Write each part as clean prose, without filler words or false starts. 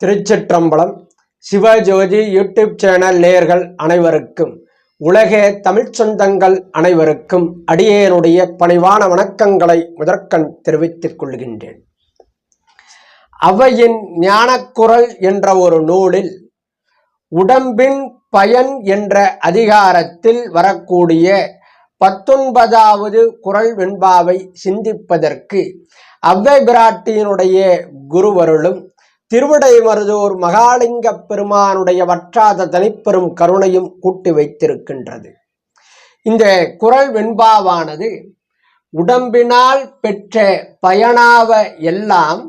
திருச்சிற்றம்பலம். Sivajothi YouTube channel நேயர்கள் அனைவருக்கும், உலக தமிழ்ச் சொந்தங்கள் அனைவருக்கும் அடியேனுடைய பணிவான வணக்கங்களை முதற்கண் தெரிவித்துக் கொள்கின்றேன். அவையின் ஞானக்குரல் என்ற ஒரு நூலில் உடம்பின் பயன் என்ற அதிகாரத்தில் வரக்கூடிய 19வது குறள் வெண்பாவை சிந்திப்பதற்கு அவ்வை பிராட்டியினுடைய குருவருளும் திருவிடைமருதூர் மகாலிங்க பெருமானுடைய வற்றாத தனிப்பெரும் கருணையும் கூட்டி வைத்திருக்கின்றது. இந்த குறள் வெண்பாவானது உடம்பினால் பெற்ற பயனாவ எல்லாம்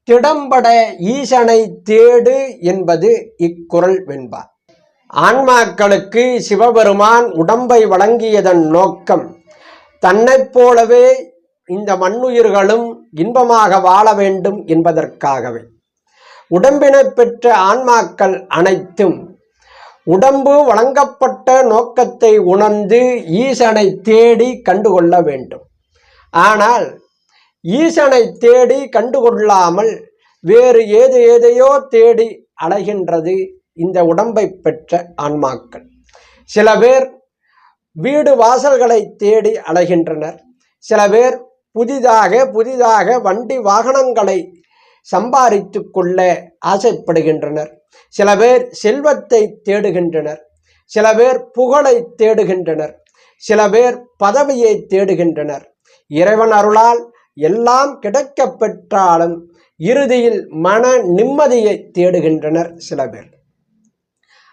திடம்பட ஈசனை தேடு என்பது இக்குறள் வெண்பா. ஆன்மாக்களுக்கு சிவபெருமான் உடம்பை வழங்கியதன் நோக்கம் தன்னைப் போலவே இந்த மண்ணுயிர்களும் இன்பமாக வாழ வேண்டும் என்பதற்காகவே. உடம்பினை பெற்ற ஆன்மாக்கள் அனைத்தும் உடம்பு வழங்கப்பட்ட நோக்கத்தை உணர்ந்து ஈசனை தேடி கண்டுகொள்ள வேண்டும். ஆனால் ஈசனை தேடி கண்டுகொள்ளாமல் வேறு ஏதையோ தேடி அலைகின்றது இந்த உடம்பை பெற்ற ஆன்மாக்கள். சில பேர் வீடு வாசல்களை தேடி அலைகின்றனர். சில பேர் புதிதாக வண்டி வாகனங்களை சம்பாதித்து கொள்ள ஆசைப்படுகின்றனர். சில பேர் செல்வத்தை தேடுகின்றனர். சில பேர் புகழை தேடுகின்றனர். சில பேர் பதவியை தேடுகின்றனர். இறைவன் அருளால் எல்லாம் கிடைக்க பெற்றாலும் இறுதியில் மன நிம்மதியை தேடுகின்றனர் சில பேர்.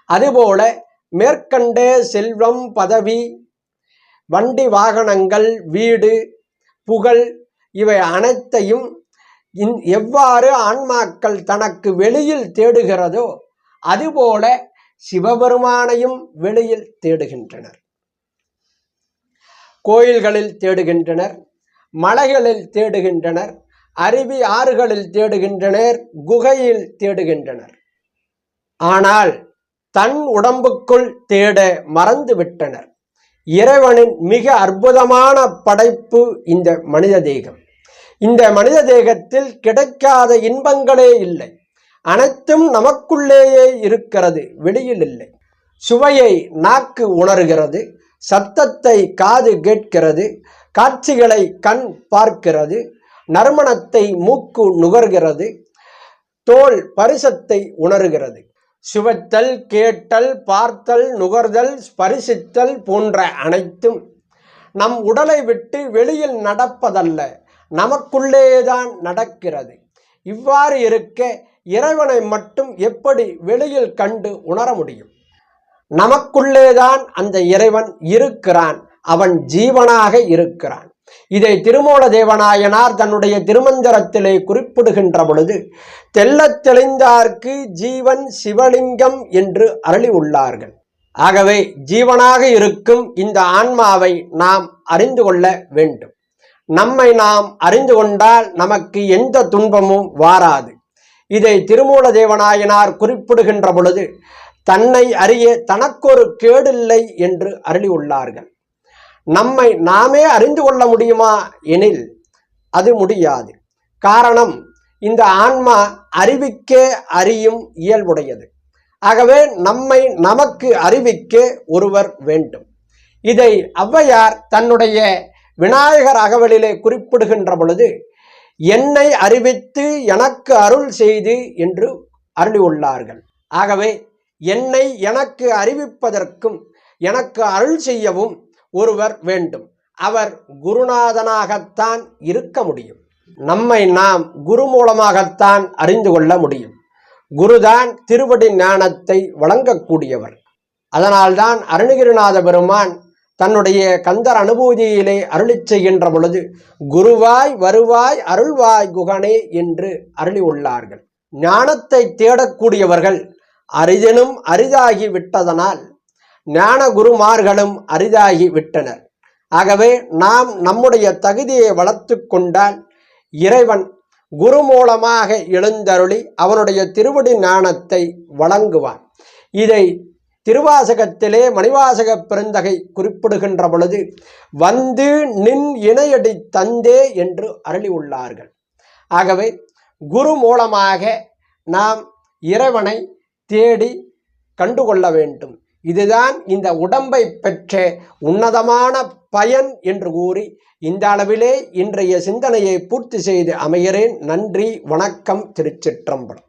அதுபோல மேற்கண்ட செல்வம், பதவி, வண்டி வாகனங்கள், வீடு, புகழ் இவை அனைத்தையும் எவ்வாறு ஆன்மாக்கள் தனக்கு வெளியில் தேடுகிறதோ அதுபோல சிவபெருமானையும் வெளியில் தேடுகின்றனர். கோயில்களில் தேடுகின்றனர், மலைகளில் தேடுகின்றனர், அருவி ஆறுகளில் தேடுகின்றனர், குகையில் தேடுகின்றனர். ஆனால் தன் உடம்புக்குள் தேட மறந்து விட்டனர். இறைவனின் மிக அற்புதமான படைப்பு இந்த மனித தேகம். இந்த மனித தேகத்தில் கிடைக்காத இன்பங்களே இல்லை. அனைத்தும் நமக்குள்ளேயே இருக்கிறது, வெளியில் இல்லை. சுவையை நாக்கு உணர்கிறது, சத்தத்தை காது கேட்கிறது, காட்சிகளை கண் பார்க்கிறது, நறுமணத்தை மூக்கு நுகர்கிறது, தோல் பரிசத்தை உணர்கிறது. சுவைத்தல், கேட்டல், பார்த்தல், நுகர்தல், ஸ்பரிசித்தல் போன்ற அனைத்தும் நம் உடலை விட்டு வெளியில் நடப்பதல்ல, நமக்குள்ளேதான் நடக்கிறது. இவ்வாறு இருக்க இறைவனை மட்டும் எப்படி வெளியில் கண்டு உணர முடியும்? நமக்குள்ளேதான் அந்த இறைவன் இருக்கிறான். அவன் ஜீவனாக இருக்கிறான். இதை திருமூல தேவநாயனார் தன்னுடைய திருமந்திரத்திலே குறிப்பிடுகின்ற பொழுது தெள்ளத் தெளிந்தார்க்கு ஜீவன் சிவலிங்கம் என்று அருளி உள்ளார்கள். ஆகவே ஜீவனாக இருக்கும் இந்த ஆன்மாவை நாம் அறிந்து கொள்ள வேண்டும். நம்மை நாம் அறிந்து கொண்டால் நமக்கு எந்த துன்பமும் வாராது. இதை திருமூல தேவநாயனார் குறிப்பிடுகின்ற பொழுது தன்னை அறிய தனக்கொரு கேடில்லை என்று அருளி உள்ளார்கள். நம்மை நாமே அறிந்து கொள்ள முடியுமா எனில் அது முடியாது. காரணம், இந்த ஆன்மா அறிவிக்க அறியும் இயல்புடையது. ஆகவே நம்மை நமக்கு அறிவிக்க ஒருவர் வேண்டும். இதை ஔவையார் தன்னுடைய விநாயகர் அகவலிலே குறிப்பிடுகின்ற பொழுது என்னை அறிவித்து எனக்கு அருள் செய்து என்று அருளி உள்ளார்கள். ஆகவே என்னை எனக்கு அறிவிப்பதற்கும் எனக்கு அருள் செய்யவும் ஒருவர் வேண்டும். அவர் குருநாதனாகத்தான் இருக்க முடியும். நம்மை நாம் குரு மூலமாகத்தான் அறிந்து கொள்ள முடியும். குருதான் திருவடி ஞானத்தை வழங்கக்கூடியவர். அதனால்தான் அருணகிரிநாத பெருமான் தன்னுடைய கந்தர் அனுபூதியிலே அருளி செய்கின்ற பொழுது குருவாய் வருவாய் அருள்வாய் குகனே என்று அருளி உள்ளார்கள். ஞானத்தை தேடக்கூடியவர்கள் அரிதனும் அரிதாகி விட்டதனால் ஞான குருமார்களும் அரிதாகி விட்டனர். ஆகவே நாம் நம்முடைய தகுதியை வளர்த்து கொண்டால் இறைவன் குரு மூலமாக எழுந்தருளி அவனுடைய திருவடி ஞானத்தை வழங்குவான். இதை திருவாசகத்திலே மணிவாசக பெருந்தகை குறிப்பிடுகின்ற பொழுது வந்து நின் இணையடி தந்தே என்று அருளி உள்ளார்கள். ஆகவே குரு மூலமாக நாம் இறைவனை தேடி கண்டுகொள்ள வேண்டும். இதுதான் இந்த உடம்பை பெற்ற உன்னதமான பயன் என்று கூறி இந்த அளவிலே இன்றைய சிந்தனையை பூர்த்தி செய்து அமைகிறேன். நன்றி, வணக்கம், திருச்சிற்றம்பலம்.